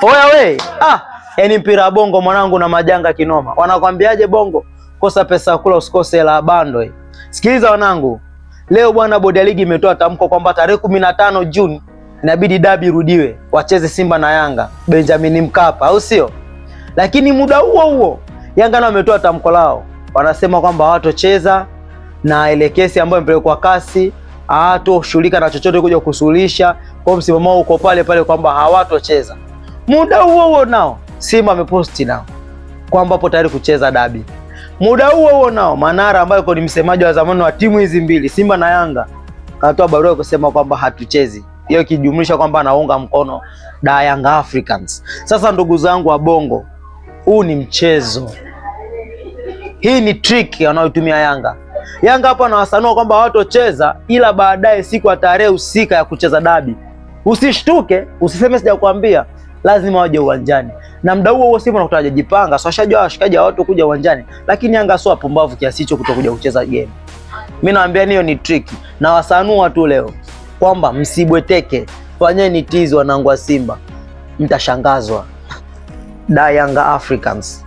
Oya we, yani mpira wa bongo mwanangu na majanga kinoma. Wanakwambiaje bongo? Kosa pesa kula usikose la bando. Sikiliza wanangu. Leo bwana bodi ya ligi imetoa tamko kwamba tarehe 15 Juni inabidi dabi irudiwe. Wacheze Simba na Yanga Benjamin Mkapa, au sio? Lakini muda huo huo Yanga nao wametoa tamko lao. Wanasema kwamba hawatocheza na ile kesi ambayo imepelekwa kasi, hawatoshughulika na chochote kuja kusuluhisha. Kwa msimamo wao uko pale pale kwamba hawatocheza. Muda huo huo nao Simba ameposti nao kwamba hapo tayari kucheza dabi. Muda huo huo nao Manara ambaye ni msemaji wa zamani wa timu hizi mbili Simba na Yanga katoa barua kusema kwamba hatuchezi. Hiyo kijumlisha kwamba anaunga mkono da Young Africans. Sasa ndugu zangu wa bongo, huu ni mchezo. Hii ni trick wanayotumia Yanga. Yanga hapa anawasanua kwamba hawatocheza ila baadaye siku ya tarehe husika ya kucheza dabi. Usishtuke, usiseme sijakwambia. Lazima waje uwanjani. Na muda huo Simba anakuwa hajajipanga. So washajua washikaji watu kuja uwanjani. Lakini Yanga sio wapumbavu kiasi hicho kutokuja kucheza game. Mimi naambia hiyo ni trick. Na wasanua tu leo kwamba msibweteke. Fanyeni tizi wanangu wa Simba. Mtashangazwa. Da Young Africans.